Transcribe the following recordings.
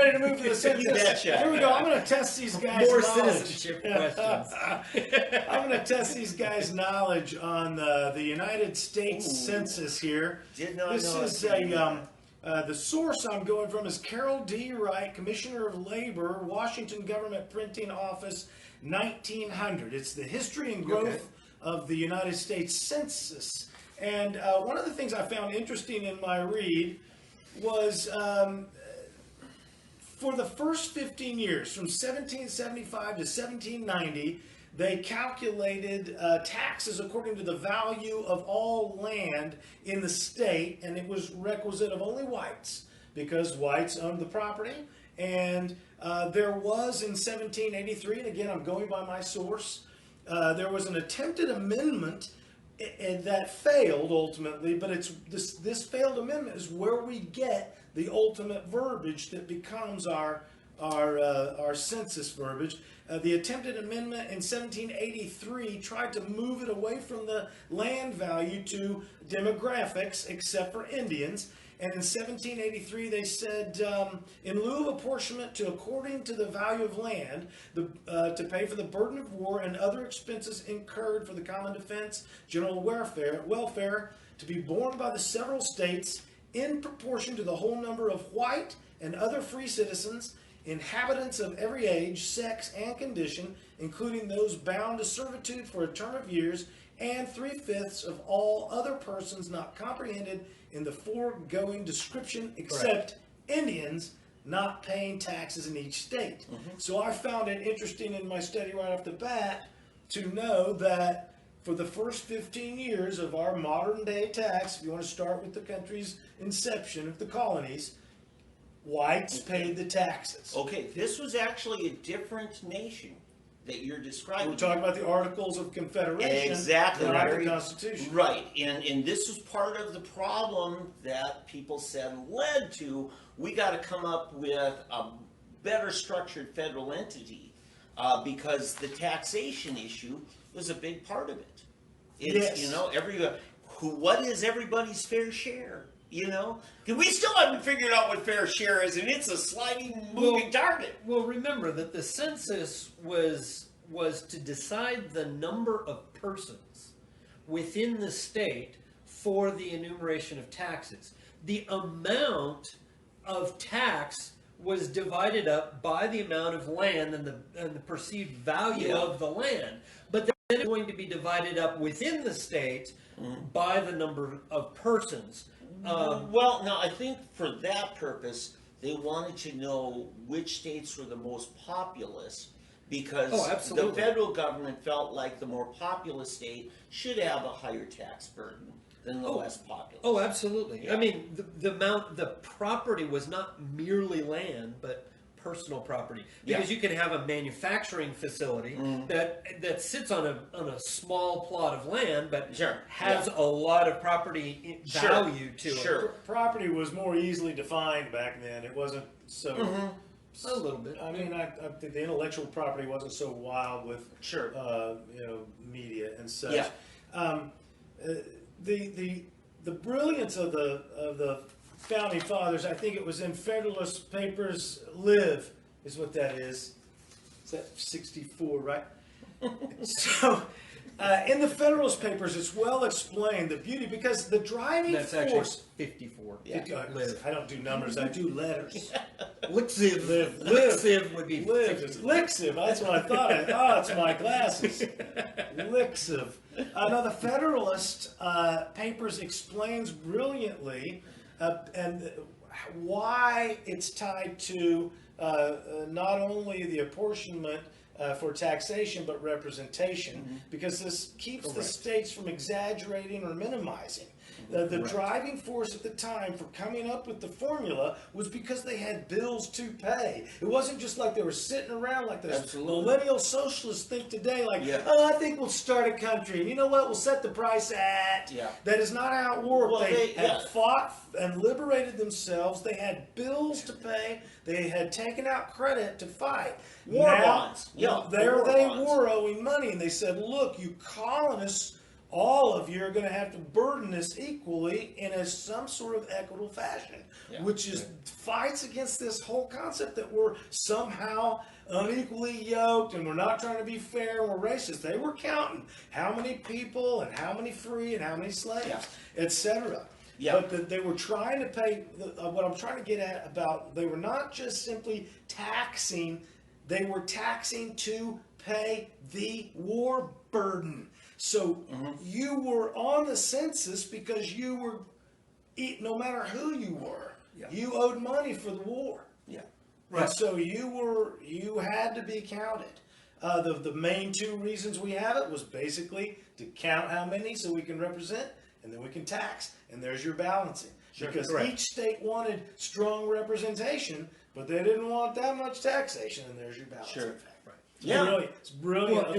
ready to move to the census? Here we go. I'm going to test these guys' More knowledge. citizenship questions. I'm going to test these guys' knowledge on the United States Census here. Did not This know is the source I'm going from is Carol D. Wright, Commissioner of Labor, Washington Government Printing Office, 1900. It's the history and growth of the United States Census. And one of the things I found interesting in my read was for the first 15 years, from 1775 to 1790, they calculated taxes according to the value of all land in the state, and it was requisite of only whites, because whites owned the property. And there was in 1783, and again I'm going by my source, there was an attempted amendment that failed ultimately, but it's this failed amendment is where we get the ultimate verbiage that becomes our census verbiage. The attempted amendment in 1783 tried to move it away from the land value to demographics, except for Indians. And in 1783, they said, in lieu of apportionment to according to the value of land, to pay for the burden of war and other expenses incurred for the common defense, general welfare, to be borne by the several states in proportion to the whole number of white and other free citizens, inhabitants of every age, sex, and condition, including those bound to servitude for a term of years, and 3/5 of all other persons not comprehended in the foregoing description, except Indians not paying taxes in each state. So I found it interesting in my study right off the bat to know that for the first 15 years of our modern day tax, if you want to start with the country's inception of the colonies, whites paid the taxes. Okay, this was actually a different nation that you're describing. We're talking about the Articles of Confederation, exactly, not the Constitution. Right, and this was part of the problem that people said led to, we got to come up with a better structured federal entity because the taxation issue was a big part of it. It's, you know, what is everybody's fair share? You know, because we still haven't figured out what fair share is, and it's a sliding, moving target. Well, remember that the census was to decide the number of persons within the state for the enumeration of taxes. The amount of tax was divided up by the amount of land and the perceived value of the land, but then it's going to be divided up within the state by the number of persons. Well, now I think for that purpose, they wanted to know which states were the most populous, because the federal government felt like the more populous state should have a higher tax burden than the less populous. Oh, absolutely. Yeah. I mean, the property was not merely land, but personal property, because you can have a manufacturing facility that sits on a small plot of land, but has a lot of property value to it. Property was more easily defined back then. It wasn't so. A little bit. I mean, I think the intellectual property wasn't so wild with you know, media and such. The brilliance of the Founding Fathers, I think it was in Federalist Papers, live is what that is. Is that 64, right? So, in the Federalist Papers, it's well explained, the beauty, because the driving force... That's actually 54. Live. I don't do numbers, I do letters. Lixiv. Lixiv would be live. Lixiv, that's what I thought. Oh, it's my glasses. Lixiv. Now, the Federalist Papers explains brilliantly and why it's tied to not only the apportionment for taxation, but representation, because this keeps the states from exaggerating or minimizing. The driving force at the time for coming up with the formula was because they had bills to pay. It wasn't just like they were sitting around like those millennial socialists think today, like, oh, I think we'll start a country, and you know what, we'll set the price at. That is not how it worked. Well, they had fought and liberated themselves. They had bills to pay. They had taken out credit to fight. War bonds. There they were owing money, and they said, look, you colonists all of you are going to have to burden this equally in some sort of equitable fashion, Yeah. which is fights against this whole concept that we're somehow unequally yoked and we're not trying to be fair and we're racist. They were counting how many people and how many free and how many slaves, etc. Yeah. But they were trying to pay, what I'm trying to get at about, they were not just simply taxing, they were taxing to pay the war burden. So you were on the census because you were, no matter who you were, you owed money for the war. Yeah. Right. And so you had to be counted. The main two reasons we have it was basically to count how many so we can represent and then we can tax. And there's your balancing. Because each state wanted strong representation, but they didn't want that much taxation, and there's your balancing effect. Yeah. Brilliant. It's brilliant. Well,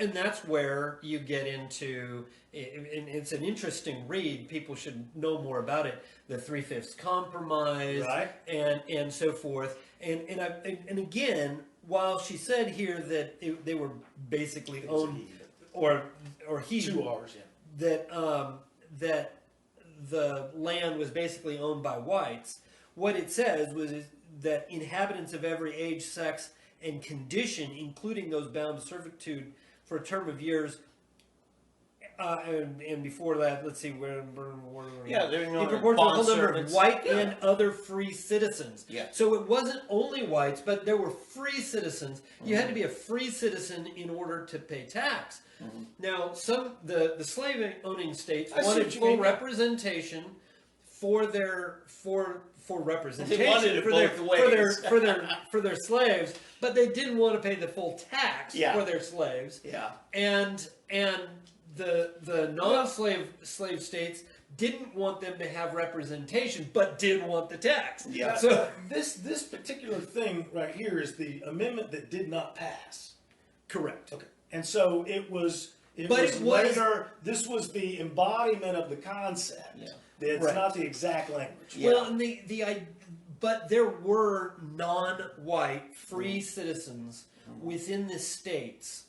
and that's where you get into, and it's an interesting read. People should know more about it. The 3/5 compromise, Right. and so forth. And again, while she said here that they were basically owned, or he, Two R's, that the land was basically owned by whites. What it says was that inhabitants of every age, sex, and condition, including those bound to servitude for a term of years, and before that, let's see, where they're in proportion to the whole number of white and other free citizens. Yeah. So it wasn't only whites, but there were free citizens. You had to be a free citizen in order to pay tax. Now, the slave owning states wanted full representation for their representation They wanted it both ways. for their slaves, but they didn't want to pay the full tax for their slaves. Yeah. And the non-slave states didn't want them to have representation, but did want the tax. Yeah. So this particular thing right here is the amendment that did not pass. Correct. Okay. And so it was later. This was the embodiment of the concept. Yeah. It's not the exact language. Yeah. Well, and but there were non-white free citizens within the states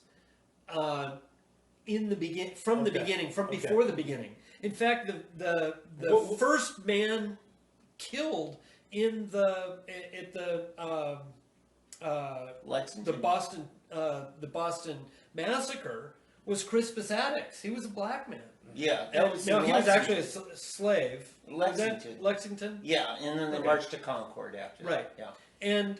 in the beginning, from the beginning, from before the beginning. In fact, the first man killed in Lexington. the Boston massacre was Crispus Attucks. He was a black man. Yeah. He was actually a slave. Lexington. Lexington. Yeah, and then they marched to Concord after Right. that. And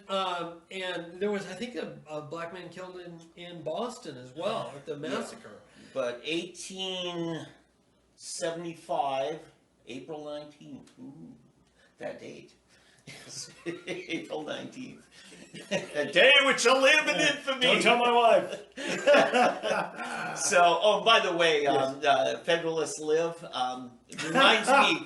there was, I think, a black man killed in Boston as well at the massacre. But 1875, April 19th. Ooh, that date. Yes, April 19th. A day which shall live in infamy. Don't tell my wife. So, by the way, Federalists live. It reminds me,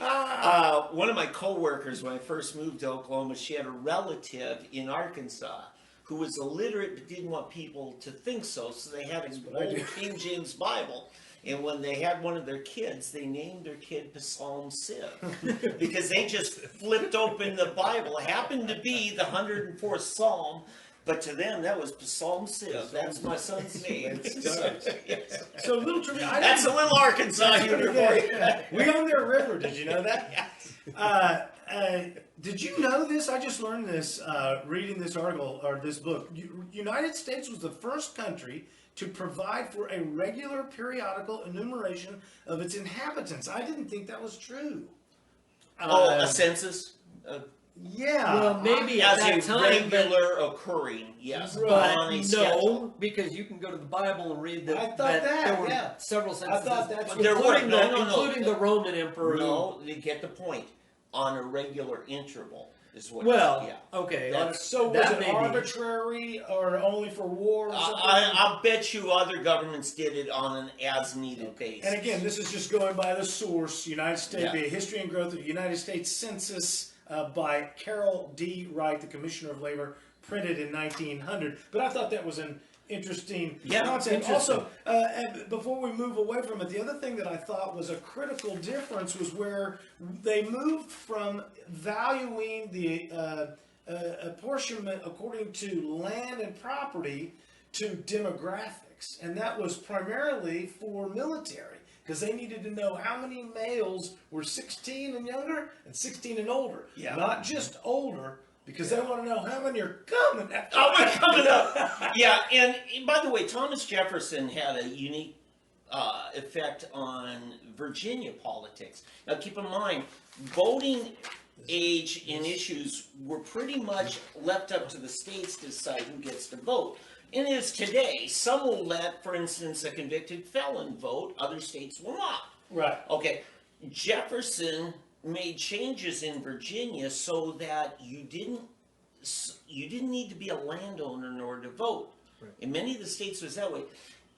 one of my coworkers, when I first moved to Oklahoma, she had a relative in Arkansas who was illiterate but didn't want people to think so, so they had an old King James Bible. And when they had one of their kids, they named their kid Psalm Civ because they just flipped open the Bible. It happened to be the 104th Psalm, but to them that was Psalm Civ. That's my son's name. So little trivia. That's a little Arkansas humor for you. We own their river. Did you know that? Did you know this? I just learned this reading this article or this book. United States was the first country to provide for a regular periodical enumeration of its inhabitants. I didn't think that was true. A census? Yeah. Well, maybe at that As a time, regular occurring, yes. Right. On a no, schedule. because you can go to the Bible and read that. I thought that, there were yeah. several censuses, thought that's what- There were, including including the Roman emperor. No, you get the point. On a regular interval is what. Well, yeah. okay. So was that it may be- arbitrary or only for war or something? I'll bet you other governments did it on an as-needed basis. And again, this is just going by the source, United States, Yeah. A History and Growth of the United States Census by Carol D. Wright, the Commissioner of Labor, printed in 1900. But I thought that was an interesting concept. Also, and before we move away from it, the other thing that I thought was a critical difference was where they moved from valuing the apportionment according to land and property to demographics. And that was primarily for military. because they needed to know how many males were 16 and younger and 16 and older. Yeah. Not just older, because they want to know how many are coming. Oh, we're coming up. Yeah, and by the way, Thomas Jefferson had a unique effect on Virginia politics. Now, keep in mind, voting age and issues were pretty much left up to the states to decide who gets to vote. And as today, some will let, for instance, a convicted felon vote, other states will not. Right. Okay, Jefferson made changes in Virginia so that you didn't need to be a landowner in order to vote. Right. In many of the states it was that way.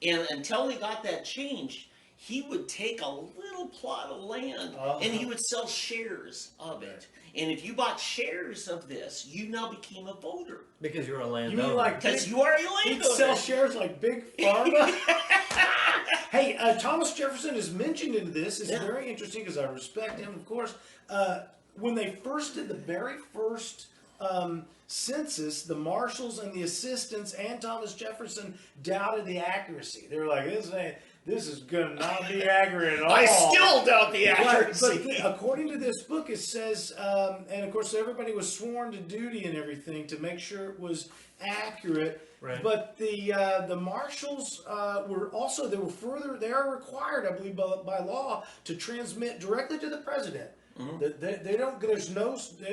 And until he got that changed, he would take a little plot of land and he would sell shares of it. And if you bought shares of this, you now became a voter. Because you're a You landowner. mean like Because you are a he'd landowner. sell shares like Big Pharma? Hey, Thomas Jefferson is mentioned in this. It's very interesting because I respect him, of course. When they first did the very first census, the marshals and the assistants and Thomas Jefferson doubted the accuracy. They were like, this is going to not be accurate at all. I still doubt the Right, accuracy. but according to this book, it says, and of course everybody was sworn to duty and everything to make sure it was accurate. Right. But the marshals were also, they are required, I believe, by law to transmit directly to the president. Mm-hmm. They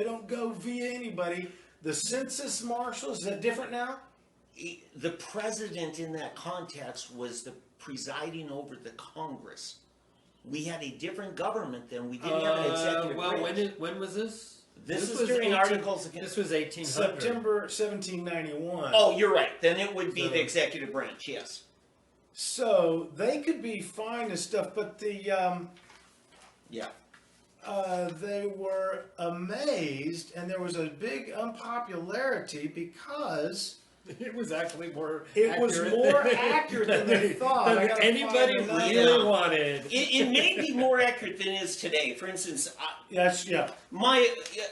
don't go via anybody. The census marshals, is that different now? The president in that context was the presiding over the Congress. We had a different government then. We didn't have an executive branch. When was this? This was during Articles Against... This was 1800. September 1791. Oh, you're right. Then it would be the executive branch, yes. So they could be fined and stuff, but they were amazed, and there was a big unpopularity because it was actually more accurate than they thought. Than anybody really wanted. It may be more accurate than it is today. For instance, a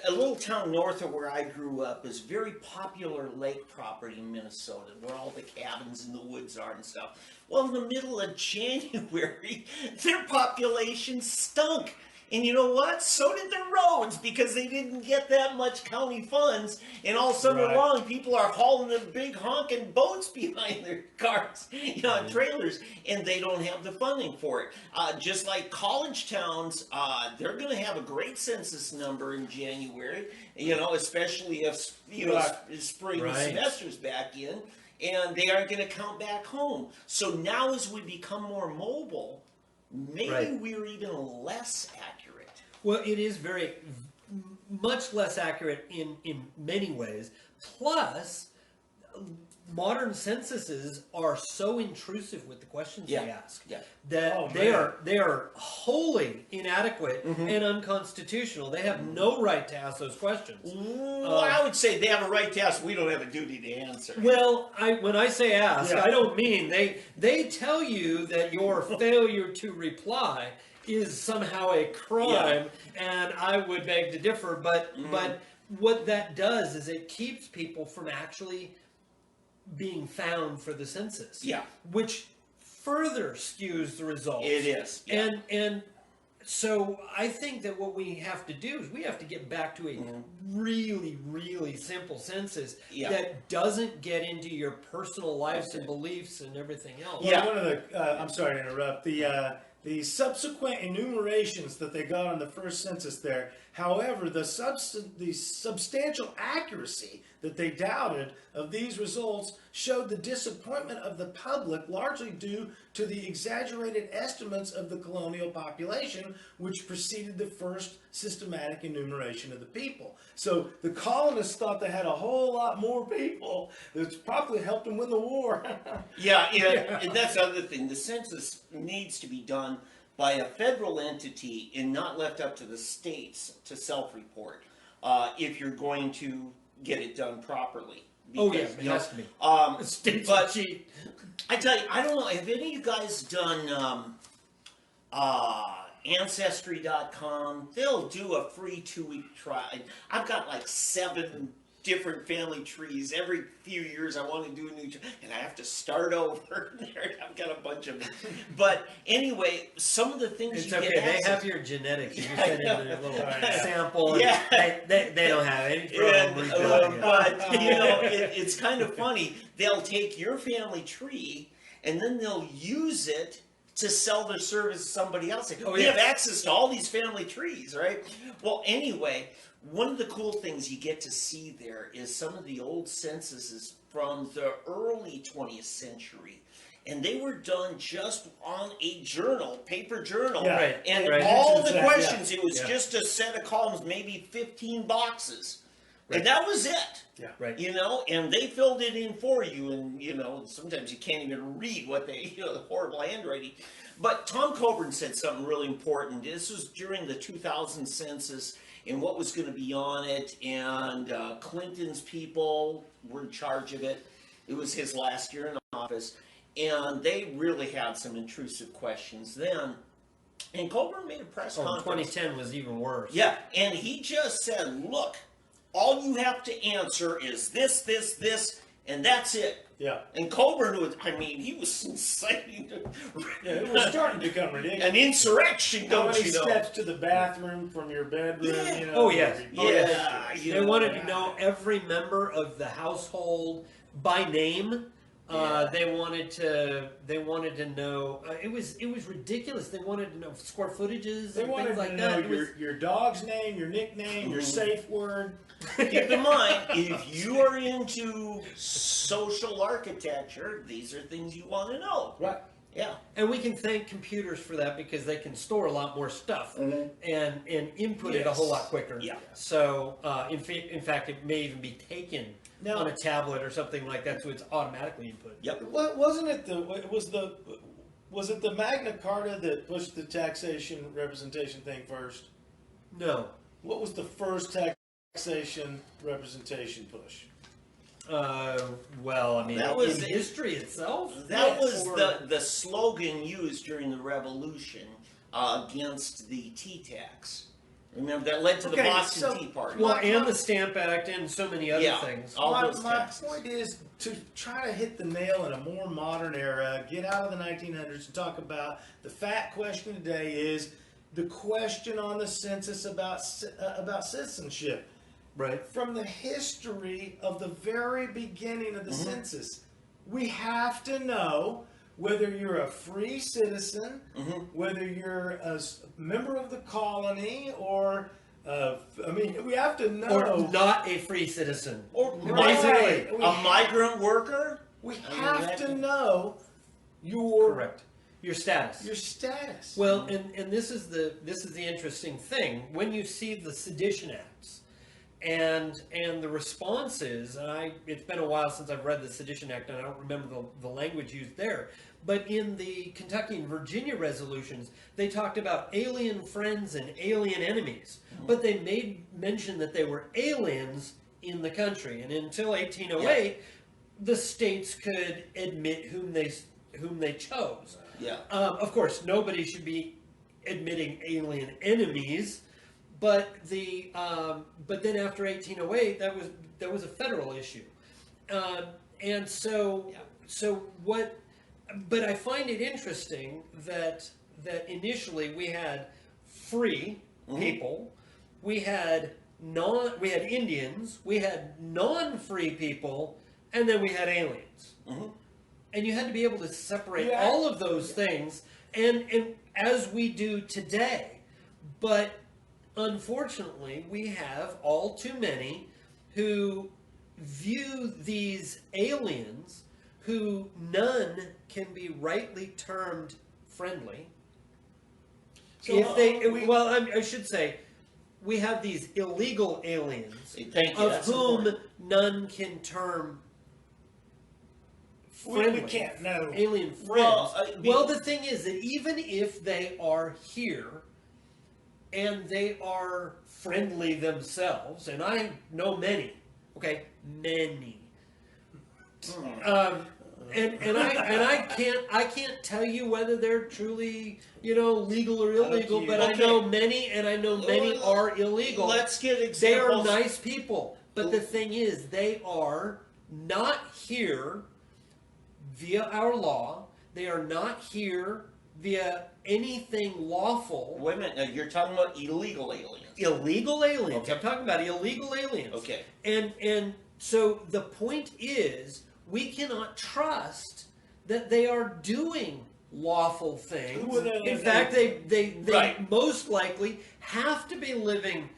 little town north of where I grew up is very popular lake property in Minnesota, where all the cabins in the woods are and stuff. Well, in the middle of January, their population stunk. And you know what? So did the roads, because they didn't get that much county funds. And all summer long, people are hauling the big honking boats behind their cars, trailers, and they don't have the funding for it. Just like college towns, they're going to have a great census number in January, especially if, spring semester's back in, and they aren't going to count back home. So now as we become more mobile, maybe we're even less accurate. Well, it is much less accurate in many ways. Plus, modern censuses are so intrusive with the questions they ask that they are wholly inadequate and unconstitutional. They have no right to ask those questions. Well, I would say they have a right to ask. We don't have a duty to answer. Well, when I say ask, I don't mean they tell you that your failure to reply is somehow a crime, and I would beg to differ. But what that does is it keeps people from actually being found for the census. Which further skews the results. It is. And so I think that what we have to do is we have to get back to a really, really simple census that doesn't get into your personal lives and beliefs and everything else. Well, one of the, I'm sorry to interrupt, the subsequent enumerations that they got on the first census there, however, the substantial accuracy that they doubted of these results showed the disappointment of the public, largely due to the exaggerated estimates of the colonial population, which preceded the first systematic enumeration of the people. So the colonists thought they had a whole lot more people. That's probably helped them win the war. And that's the other thing. The census needs to be done by a federal entity and not left up to the states to self-report if you're going to get it done properly. Because, it has to be. States but cheat. I tell you, I don't know. Have any of you guys done Ancestry.com? They'll do a free 2-week trial. I've got like 7 different family trees. Every few years I want to do a new and I have to start over. I've got a bunch of them. But anyway, some of the things It's you okay. get They asked- have your genetics. You Yeah, send in I a know. little Yeah. sample. And Yeah. they don't have any problem And, rebuilding it. but you know, it's kind of funny. They'll take your family tree and then they'll use it to sell their service to somebody else. Like, Oh, we yeah. have access to all these family trees, right? Well, anyway, one of the cool things you get to see there is some of the old censuses from the early 20th century. And they were done just on a journal, paper journal. Yeah. Right. And Right. all the Yeah. questions, it was Yeah. just a set of columns, maybe 15 boxes. Right. And that was it. Yeah. Right. You know, and they filled it in for you, and you know, sometimes you can't even read what they, the horrible handwriting. But Tom Coburn said something really important. This was during the 2000 census and what was going to be on it, and Clinton's people were in charge of it. It was his last year in office, and they really had some intrusive questions then. And Coburn made a press Oh, conference. 2010 was even worse. Yeah, and he just said, look, all you have to answer is this, this, this, and that's it. Yeah. And Coburn was, I mean, he was inciting Yeah, it was starting to become ridiculous. an insurrection, How don't many you know? steps to the bathroom from your bedroom? Yeah. You know, Oh, yes. Yeah, you They know, wanted to know every member of the household by name. Yeah. They wanted to know. It was ridiculous. They wanted to know square footages They and wanted things like to that. know It was- your dog's name, your nickname, your safe word. Keep in mind, if you are into social architecture, these are things you want to know. Right. Yeah. And we can thank computers for that because they can store a lot more stuff Mhm. and input it a whole Yes. lot quicker. Yeah. So in fact, it may even be taken Now- on a tablet or something like that, so it's automatically input. Yep. Wasn't it was it the Magna Carta that pushed the taxation representation thing first? No. What was the first taxation representation push? Well, I mean, That was- in history itself. That Yes. was the slogan used during the Revolution against the tea tax. Remember, that led to the Okay, Boston so- Tea Party. Well, My- and the Stamp Act and so many other Yeah. things. All my those my taxes. point is to try to hit the nail in a more modern era, get out of the 1900s and talk about the fat question today is the question on the census about citizenship. Right. From the history of the very beginning of the Mm-hmm. census, we have to know whether you're a free citizen, Mm-hmm. whether you're a member of the colony, or we have to know. Or not a free citizen. Or Right. a migrant worker. We I mean, have that to can- know your Correct. Your status. your status. Well, and this is the interesting thing. When you see the Sedition Acts and the responses, it's been a while since I've read the Sedition Act, and I don't remember the language used there. But in the Kentucky and Virginia resolutions, they talked about alien friends and alien enemies. But they made mention that they were aliens in the country, and until 1808, the states could admit whom they chose. Yeah. Of course, nobody should be admitting alien enemies, but then after 1808, that was a federal issue, and so Yeah. so what? But I find it interesting that initially we had free people, we had Indians, we had non-free people, and then we had aliens. Mm-hmm. And you had to be able to separate Yeah. all of those things, and as we do today. But unfortunately, we have all too many who view these aliens, who none can be rightly termed friendly. So, If they, we- well, I should say, we have these illegal aliens, Thank you. of That's whom important. none can term we friendly. can't. No. Alien friends. Well, The thing is that even if they are here and they are friendly themselves, and I know many, many, and I can't tell you whether they're truly legal or illegal, but I Okay. know many, and I know many are illegal. Let's get They are examples. nice people. But the thing is, they are not here via our law. They are not here via anything lawful. Wait a minute, now you're talking about illegal aliens. Illegal aliens. Okay. I'm talking about illegal aliens. Okay. And so the point is, we cannot trust that they are doing lawful things. Who are they In living? fact, they Right. most likely have to be living,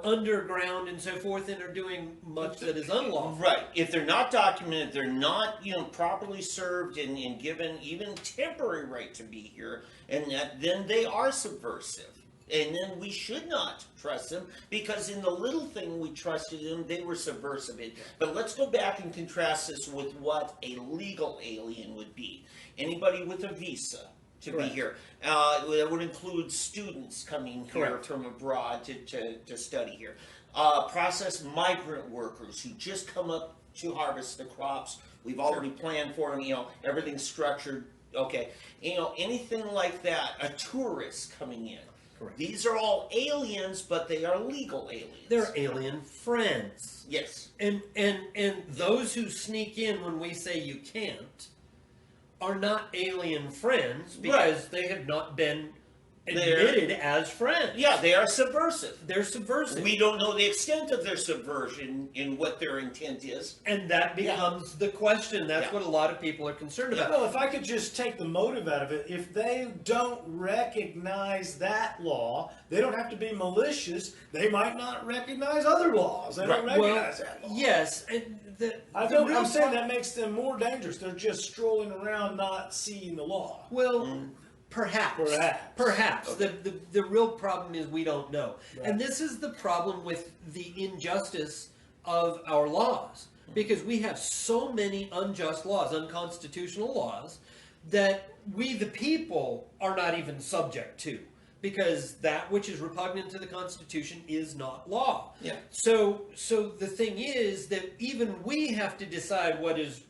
underground and so forth, and are doing much that is unlawful. Right. If they're not documented, they're not, properly served and given even temporary right to be here, and then they are subversive. And then we should not trust them, because in the little thing we trusted them, they were subversive. But let's go back and contrast this with what a legal alien would be. Anybody with a visa to Correct. be here. That would include students coming here Correct. from abroad to study here. Process migrant workers who just come up to harvest the crops. We've already planned for them, everything's structured. Okay. Anything like that. A tourist coming in. Correct. These are all aliens, but they are legal aliens. They're alien friends. Yes. And those who sneak in when we say you can't are not alien friends, because they have not been admitted as friends. Yeah, they are subversive. They're subversive. We don't know the extent of their subversion and what their intent is. And that becomes the question. That's Yeah. what a lot of people are concerned about. Well, if I could just take the motive out of it, if they don't recognize that law, they don't have to be malicious. They might not recognize other laws. They don't Right. recognize that law. Yes, and I'm real saying pro- that makes them more dangerous. They're just strolling around not seeing the law. Well, perhaps. Perhaps. The real problem is we don't know. Right. And this is the problem with the injustice of our laws. Because we have so many unjust laws, unconstitutional laws, that we the people are not even subject to. Because that which is repugnant to the Constitution is not law. Yeah. So the thing is that even we have to decide what is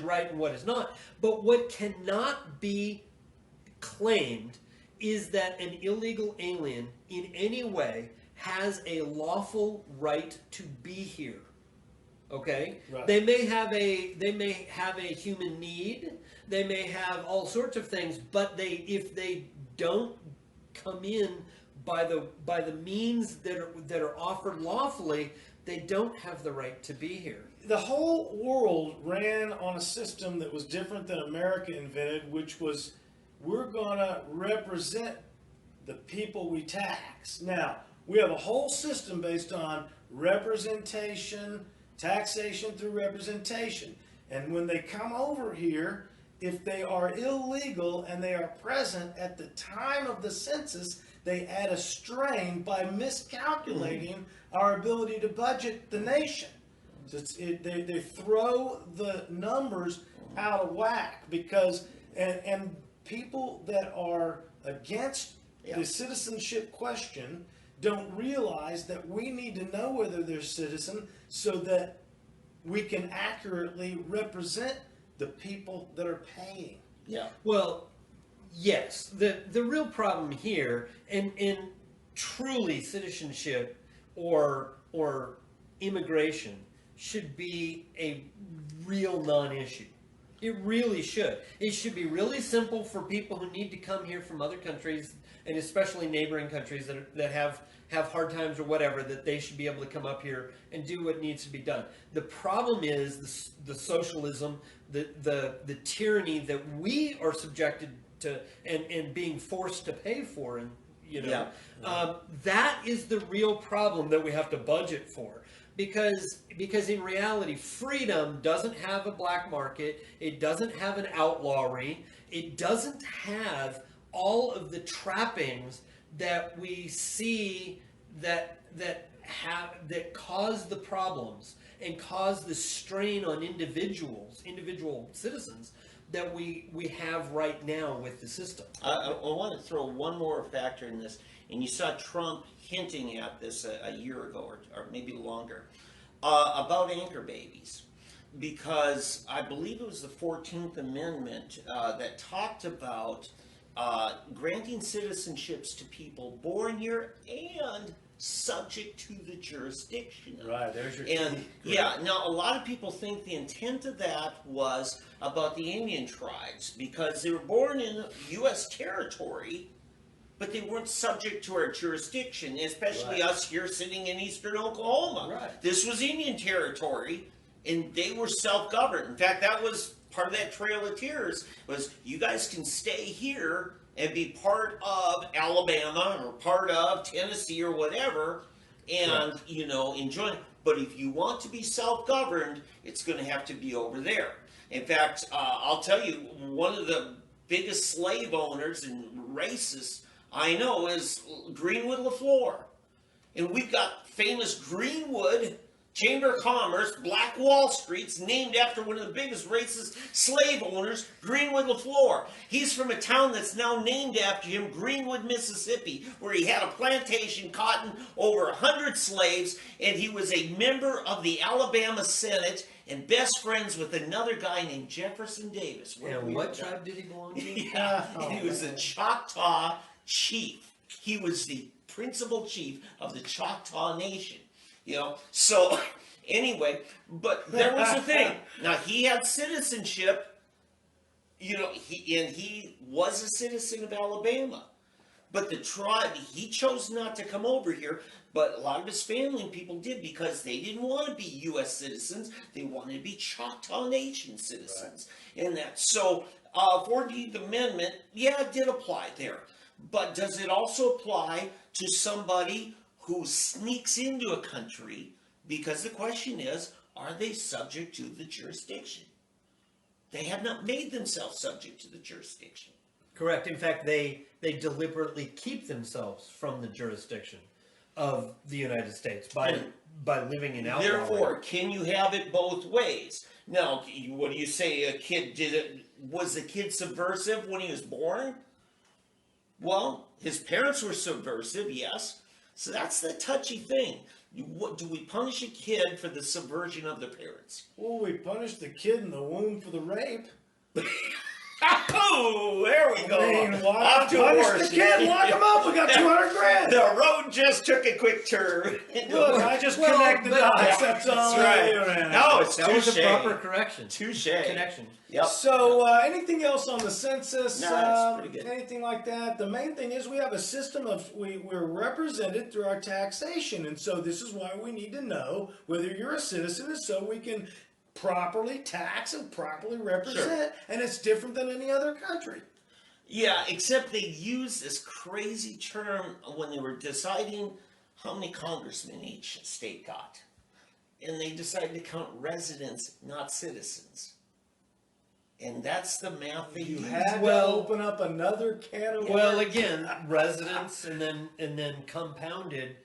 right and what is not. But what cannot be claimed is that an illegal alien in any way has a lawful right to be here. Okay? Right. They may have a human need, they may have all sorts of things, but if they don't come in by the means that are offered lawfully, they don't have the right to be here. The whole world ran on a system that was different than America invented, which was, we're going to represent the people we tax. Now, we have a whole system based on representation, taxation through representation. And when they come over here, if they are illegal and they are present at the time of the census, they add a strain by miscalculating our ability to budget the nation. So they throw the numbers out of whack, because and people that are against the citizenship question don't realize that we need to know whether they're citizen so that we can accurately represent the people that are paying. Yeah. Well, yes. The real problem here, and truly citizenship or immigration should be a real non-issue. It really should. It should be really simple for people who need to come here from other countries, and especially neighboring countries that have hard times or whatever, that they should be able to come up here and do what needs to be done. The problem is the socialism, the tyranny that we are subjected to and being forced to pay for, and that is the real problem that we have to budget for. Because in reality, freedom doesn't have a black market. It doesn't have an outlawry. It doesn't have all of the trappings that we see that cause the problems and cause the strain on individual citizens that we have right now with the system. I want to throw one more factor in this, and you saw Trump hinting at this a year ago or maybe longer, about anchor babies, because I believe it was the 14th Amendment that talked about granting citizenships to people born here and subject to the jurisdiction. Right, there's your And key. yeah, now a lot of people think the intent of that was about the Indian tribes because they were born in U.S. territory, but they weren't subject to our jurisdiction, especially Right. us here sitting in eastern Oklahoma. Right. This was Indian territory, and they were self-governed. In fact, that was part of that Trail of Tears, was you guys can stay here and be part of Alabama or part of Tennessee or whatever, and, you know, enjoy it. But if you want to be self-governed, it's going to have to be over there. In fact, I'll tell you, one of the biggest slave owners and racists I know is Greenwood LaFleur. And we've got famous Greenwood Chamber of Commerce, Black Wall Street's named after one of the biggest racist slave owners, Greenwood LaFleur. He's from a town that's now named after him, Greenwood, Mississippi, where he had a plantation, cotton, over 100 slaves, and he was a member of the Alabama Senate and best friends with another guy named Jefferson Davis. And what tribe did he belong to? Yeah, and he was a Choctaw chief. He was the principal chief of the Choctaw Nation. You know, so anyway, but there was the thing. Now he had citizenship, you know, he was a citizen of Alabama. But the tribe, he chose not to come over here, but a lot of his family and people did because they didn't want to be U.S. citizens. They wanted to be Choctaw Nation citizens. Right. And that, so 14th Amendment, yeah, it did apply there. But does it also apply to somebody who sneaks into a country? Because the question is, are they subject to the jurisdiction? They have not made themselves subject to the jurisdiction. Correct. In fact, they deliberately keep themselves from the jurisdiction of the United States by living in outlaw. Therefore, can you have it both ways? Now, what do you say? A kid was the kid subversive when he was born? Well, his parents were subversive, yes. So that's the touchy thing. Do we punish a kid for the subversion of the parents? Well, we punish the kid in the womb for the rape. Oh, there we go. I mean, Off to a punish horse. the kid, lock him up. We got 200 grand. The road just took a quick turn. Look, I just connected the dots. That's all. That's right. No, it's That was a touche. proper correction. Touche. Connection. Yep. So, anything else on the census? No, that's pretty good. Anything like that? The main thing is we have a system of we're represented through our taxation, and so this is why we need to know whether you're a citizen, and so we can properly tax and properly represent. And it's different than any other country. Yeah, except they used this crazy term when they were deciding how many congressmen each state got. And they decided to count residents, not citizens. And that's the math they You used. had to open up another can of Well, worms. again, residents and then compounded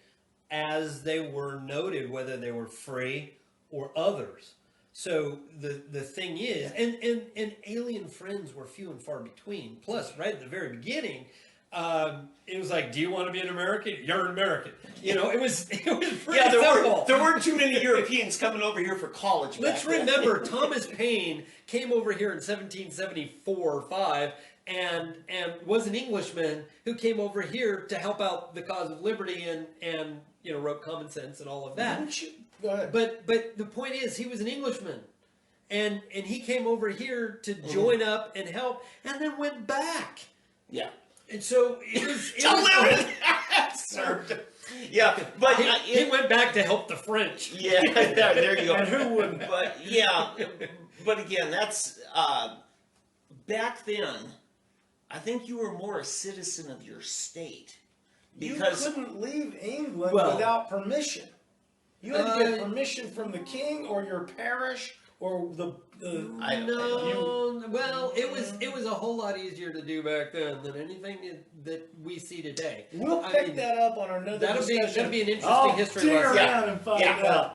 as they were noted, whether they were free or others. So the thing is, and alien friends were few and far between. Plus, right at the very beginning, it was like, do you want to be an American? You're an American. You know, it was pretty simple. There weren't too many Europeans coming over here for college. Let's remember, Thomas Paine came over here in 1774 or 5 and was an Englishman who came over here to help out the cause of liberty and you know, wrote Common Sense and all of that. Go ahead. But the point is, he was an Englishman, and he came over here to join up and help, and then went back. Yeah. And so it was served. Yeah, but he went back to help the French. Yeah, there you go. And who wouldn't? But yeah, but again, that's back then. I think you were more a citizen of your state because you couldn't leave England Well, without permission. You had to get permission from the king or your parish or the. Well, it was a whole lot easier to do back then than anything that we see today. We'll pick that up on another discussion. That'll be an interesting history Dig lesson. around and find out.